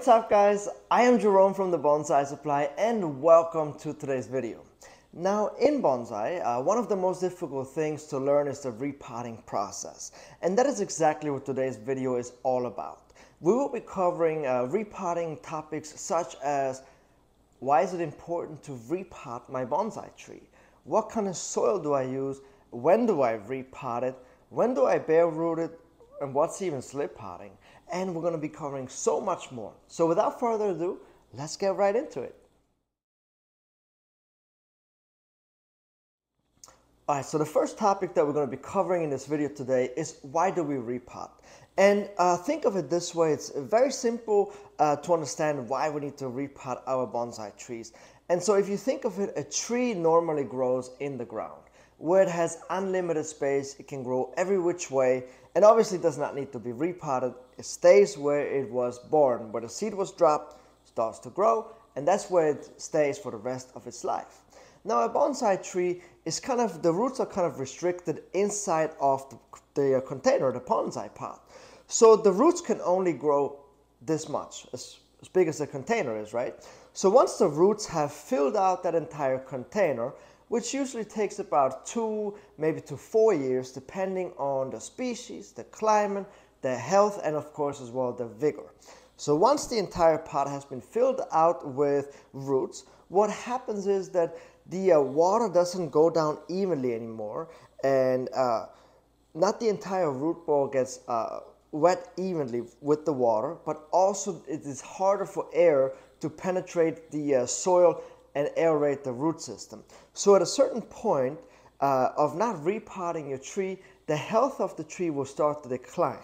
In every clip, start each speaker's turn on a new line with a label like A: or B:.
A: What's up guys, I am Jerome from the Bonsai Supply and welcome to today's video. Now in bonsai, one of the most difficult things to learn is the repotting process, and that is exactly what today's video is all about. We will be covering repotting topics such as why is it important to repot my bonsai tree? What kind of soil do I use? When do I repot it? When do I bare root it? And what's even slip potting? And we're going to be covering so much more. So without further ado, let's get right into it. Alright, so the first topic that we're going to be covering in this video today is why do we repot? And think of it this way, it's very simple to understand why we need to repot our bonsai trees. And so if you think of it, a tree normally grows in the ground, where it has unlimited space, it can grow every which way, and obviously does not need to be repotted. It stays where it was born, where the seed was dropped, starts to grow, and that's where it stays for the rest of its life. Now a bonsai tree is the roots are kind of restricted inside of the container, the bonsai pot. So the roots can only grow this much, as big as the container is, right? So once the roots have filled out that entire container, which usually takes about 2 maybe to 4 years depending on the species, the climate, the health, and of course as well the vigor. So once the entire pot has been filled out with roots, what happens is that the water doesn't go down evenly anymore, and not the entire root ball gets wet evenly with the water, but also it is harder for air to penetrate the soil and aerate the root system. So at a certain point of not repotting your tree, the health of the tree will start to decline.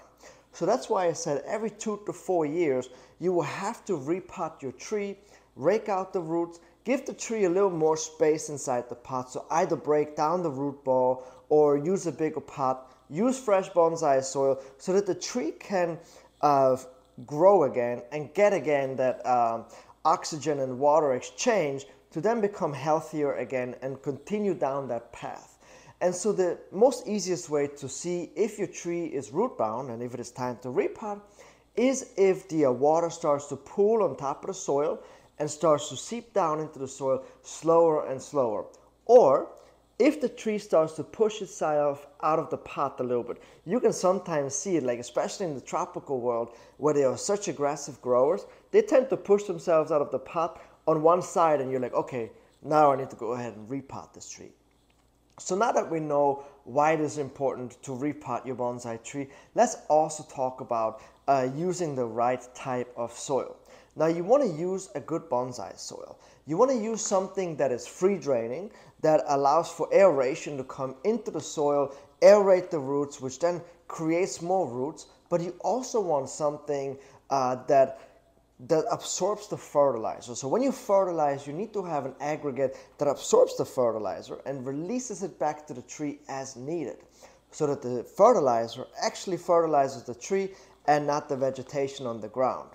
A: So that's why I said every 2 to 4 years, you will have to repot your tree, rake out the roots, give the tree a little more space inside the pot. So either break down the root ball or use a bigger pot, use fresh bonsai soil so that the tree can grow again and get again that oxygen and water exchange to then become healthier again and continue down that path. And so the most easiest way to see if your tree is root bound and if it is time to repot is if the water starts to pool on top of the soil and starts to seep down into the soil slower and slower. Or if the tree starts to push itself out of the pot a little bit. You can sometimes see it, like especially in the tropical world where they are such aggressive growers, they tend to push themselves out of the pot on one side, and you're like, okay, now I need to go ahead and repot this tree. So now that we know why it is important to repot your bonsai tree, let's also talk about using the right type of soil. Now you want to use a good bonsai soil. You want to use something that is free draining, that allows for aeration to come into the soil, aerate the roots, which then creates more roots, but you also want something that absorbs the fertilizer. So when you fertilize, you need to have an aggregate that absorbs the fertilizer and releases it back to the tree as needed, so that the fertilizer actually fertilizes the tree and not the vegetation on the ground.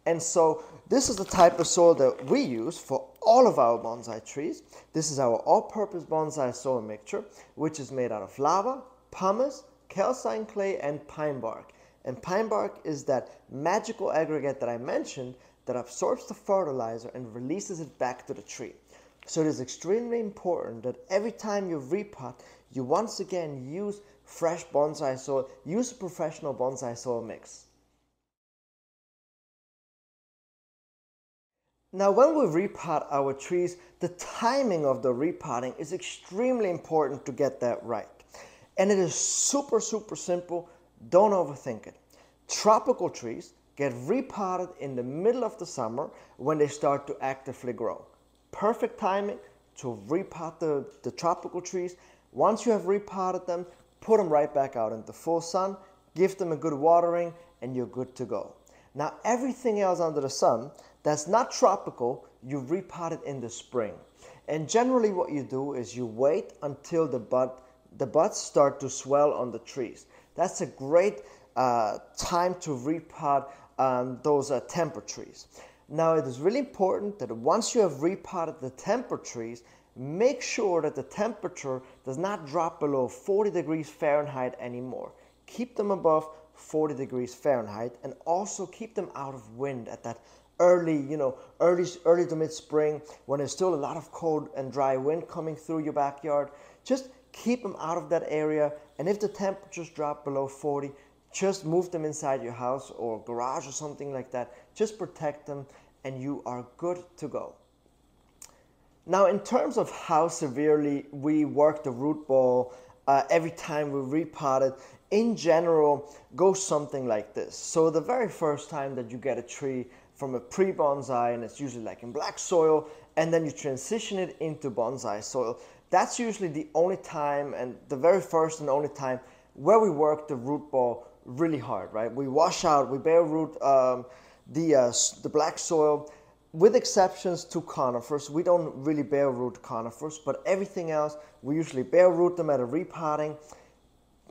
A: And so this is the type of soil that we use for all of our bonsai trees. This is our all-purpose bonsai soil mixture, which is made out of lava, pumice, calcine clay, and pine bark. And pine bark is that magical aggregate that I mentioned that absorbs the fertilizer and releases it back to the tree. So it is extremely important that every time you repot, you once again use fresh bonsai soil, use a professional bonsai soil mix. Now when we repot our trees, the timing of the repotting is extremely important to get that right. And it is super simple. Don't overthink it. Tropical trees get repotted in the middle of the summer when they start to actively grow. Perfect timing to repot the tropical trees. Once you have repotted them, put them right back out into full sun, give them a good watering, and you're good to go. Now everything else under the sun that's not tropical, you repot it in the spring. And generally what you do is you wait until the buds start to swell on the trees. That's a great time to repot those temper trees. Now it is really important that once you have repotted the temper trees, make sure that the temperature does not drop below 40 degrees Fahrenheit anymore. Keep them above 40 degrees Fahrenheit, and also keep them out of wind at that early, early to mid-spring when there's still a lot of cold and dry wind coming through your backyard. Just keep them out of that area, and if the temperatures drop below 40, just move them inside your house or garage or something like that. Just protect them and you are good to go. Now, in terms of how severely we work the root ball every time we repot it, in general, goes something like this. So the very first time that you get a tree from a pre-bonsai, and it's usually like in black soil, and then you transition it into bonsai soil, that's usually the only time, and the very first and only time, where we work the root ball really hard, right? We wash out, we bare root the black soil, with exceptions to conifers. We don't really bare root conifers, but everything else, we usually bare root them at a repotting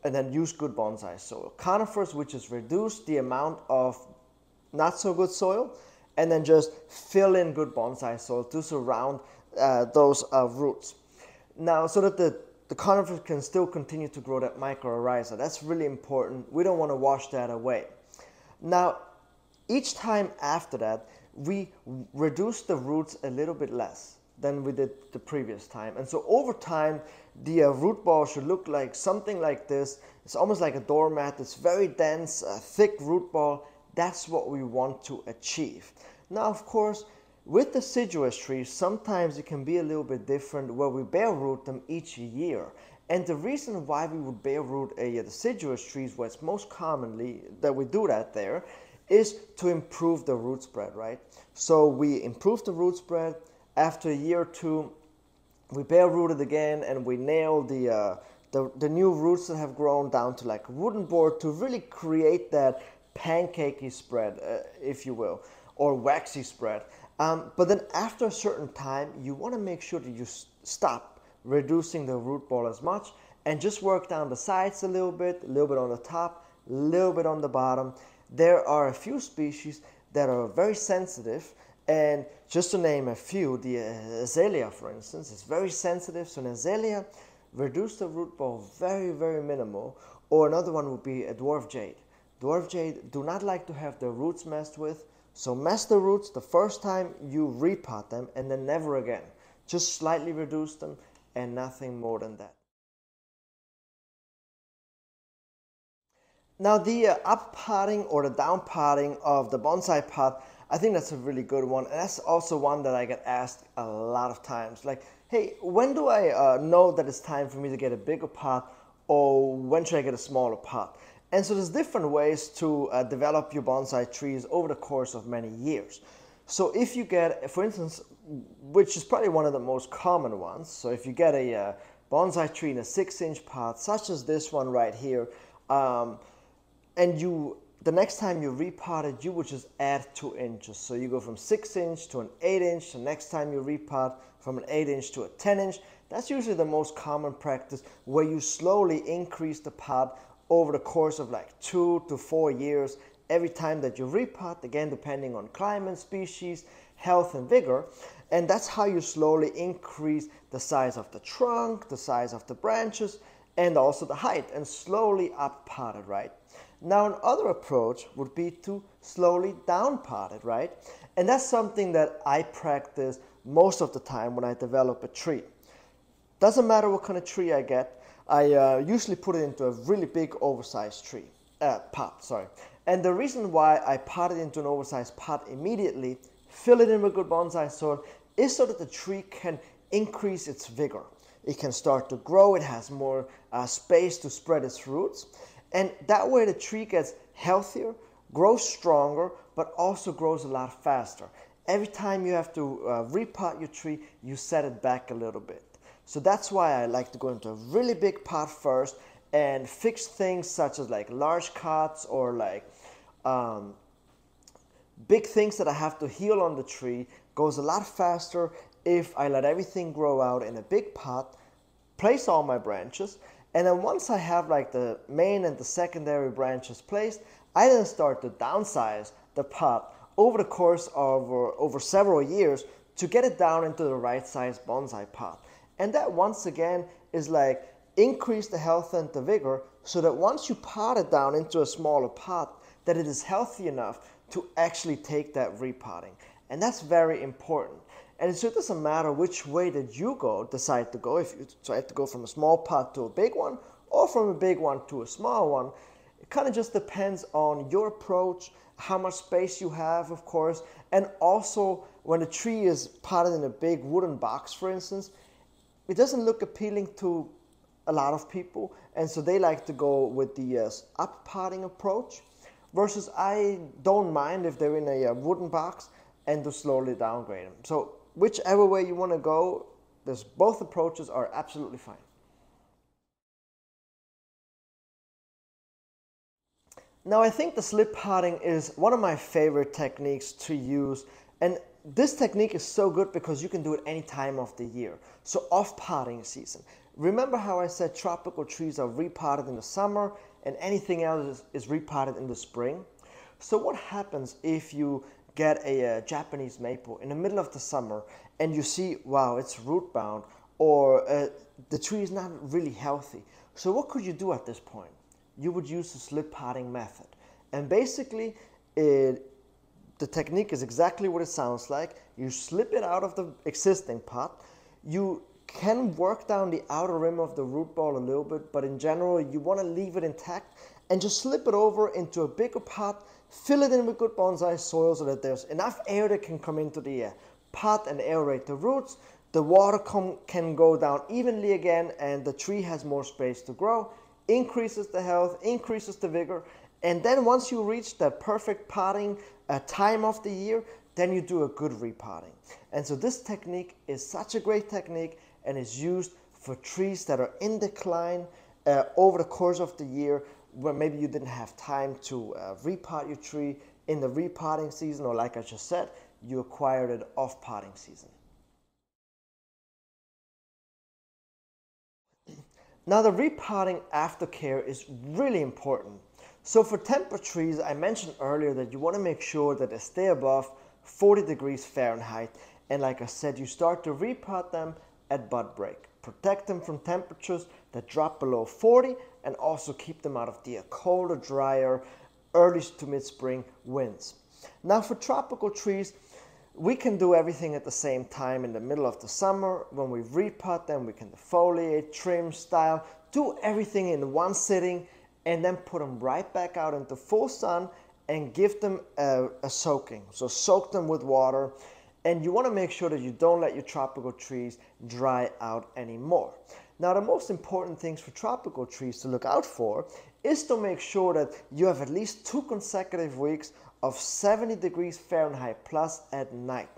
A: and then use good bonsai soil. Conifers, which is reduce the amount of not so good soil, and then just fill in good bonsai soil to surround those roots. Now, so that the conifers can still continue to grow that mycorrhiza. That's really important. We don't want to wash that away. Now, each time after that, we reduce the roots a little bit less than we did the previous time. And so over time, the root ball should look like something like this. It's almost like a doormat. It's very dense, thick root ball. That's what we want to achieve. Now, of course, with deciduous trees, sometimes it can be a little bit different where we bare root them each year. And the reason why we would bare root a deciduous trees, where it's most commonly that we do that there, is to improve the root spread, right? So we improve the root spread. After a year or two, we bare root it again, and we nail the new roots that have grown down to like a wooden board to really create that pancakey spread, if you will, or waxy spread. But then after a certain time, you want to make sure that you stop reducing the root ball as much and just work down the sides a little bit on the top, a little bit on the bottom. There are a few species that are very sensitive, and just to name a few, the azalea, for instance, is very sensitive. So an azalea, reduce the root ball very, very minimal. Or another one would be a dwarf jade. Dwarf jade do not like to have their roots messed with. So mess the roots the first time you repot them, and then never again. Just slightly reduce them and nothing more than that. Now the up potting or the down potting of the bonsai pot, I think that's a really good one. And that's also one that I get asked a lot of times. Like, hey, when do I know that it's time for me to get a bigger pot, or when should I get a smaller pot? And so there's different ways to develop your bonsai trees over the course of many years. So if you get, for instance, which is probably one of the most common ones, so if you get a bonsai tree in a 6-inch pot, such as this one right here, and the next time you repot it, you would just add 2 inches. So you go from 6-inch to an 8-inch. The next time you repot, from an 8-inch to a 10-inch. That's usually the most common practice, where you slowly increase the pot over the course of like 2 to 4 years every time that you repot, again depending on climate, species, health and vigor. And that's how you slowly increase the size of the trunk, the size of the branches, and also the height, and slowly up pot it, right? Now another approach would be to slowly down pot it, right? And that's something that I practice most of the time when I develop a tree. Doesn't matter what kind of tree I get, I usually put it into a really big oversized pot. And the reason why I pot it into an oversized pot immediately, fill it in with good bonsai soil, is so that the tree can increase its vigor. It can start to grow, it has more space to spread its roots, and that way the tree gets healthier, grows stronger, but also grows a lot faster. Every time you have to repot your tree, you set it back a little bit. So that's why I like to go into a really big pot first and fix things such as like large cuts or like big things that I have to heal on the tree. Goes a lot faster if I let everything grow out in a big pot, place all my branches, and then once I have like the main and the secondary branches placed, I then start to downsize the pot over the course of over several years to get it down into the right size bonsai pot. And that once again is like increase the health and the vigor so that once you pot it down into a smaller pot, that it is healthy enough to actually take that repotting. And that's very important. And so it doesn't matter which way that you decide to go, if you decide to go from a small pot to a big one, or from a big one to a small one. It kind of just depends on your approach, how much space you have, of course, and also when the tree is potted in a big wooden box, for instance, it doesn't look appealing to a lot of people, and so they like to go with the up potting approach, versus I don't mind if they're in a wooden box and to slowly downgrade them. So whichever way you want to go, both approaches are absolutely fine. Now, I think the slip potting is one of my favorite techniques to use, and this technique is so good because you can do it any time of the year. So off potting season. Remember how I said tropical trees are repotted in the summer and anything else is repotted in the spring? So what happens if you get a Japanese maple in the middle of the summer and you see, wow, it's root bound, or the tree is not really healthy? So what could you do at this point? You would use the slip potting method. And basically, the technique is exactly what it sounds like. You slip it out of the existing pot. You can work down the outer rim of the root ball a little bit, but in general, you want to leave it intact and just slip it over into a bigger pot, fill it in with good bonsai soil so that there's enough air that can come into the pot and aerate the roots. The water can go down evenly again, and the tree has more space to grow, increases the health, increases the vigor, and then once you reach that perfect potting time of the year, then you do a good repotting. And so this technique is such a great technique and is used for trees that are in decline over the course of the year, where maybe you didn't have time to repot your tree in the repotting season, or like I just said, you acquired it off potting season. Now, the repotting aftercare is really important. So for temper trees, I mentioned earlier that you want to make sure that they stay above 40 degrees Fahrenheit. And like I said, you start to repot them at bud break. Protect them from temperatures that drop below 40, and also keep them out of the colder, drier, early to mid-spring winds. Now for tropical trees, we can do everything at the same time in the middle of the summer. When we repot them, we can defoliate, trim, style, do everything in one sitting, and then put them right back out into full sun and give them a soaking. So soak them with water, and you want to make sure that you don't let your tropical trees dry out anymore. Now, the most important things for tropical trees to look out for is to make sure that you have at least 2 consecutive weeks of 70 degrees Fahrenheit plus at night.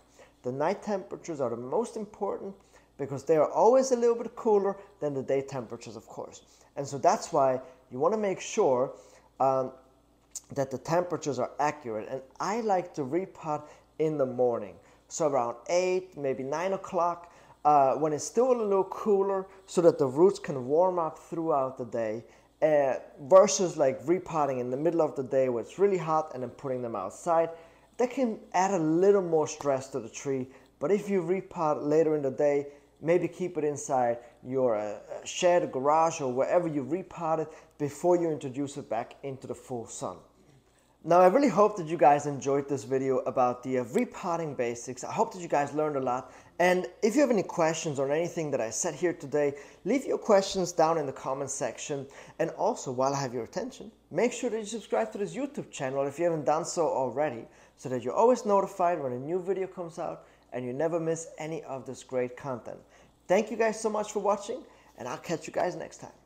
A: The night temperatures are the most important because they are always a little bit cooler than the day temperatures, of course. And so that's why you want to make sure that the temperatures are accurate. And I like to repot in the morning. So around 8, maybe 9 o'clock, when it's still a little cooler, so that the roots can warm up throughout the day, versus like repotting in the middle of the day where it's really hot and then putting them outside. That can add a little more stress to the tree. But if you repot later in the day, maybe keep it inside your shed, garage, or wherever you repot it before you introduce it back into the full sun. Now, I really hope that you guys enjoyed this video about the repotting basics. I hope that you guys learned a lot. And if you have any questions on anything that I said here today, leave your questions down in the comments section. And also, while I have your attention, make sure that you subscribe to this YouTube channel if you haven't done so already, so that you're always notified when a new video comes out and you never miss any of this great content. Thank you guys so much for watching, and I'll catch you guys next time.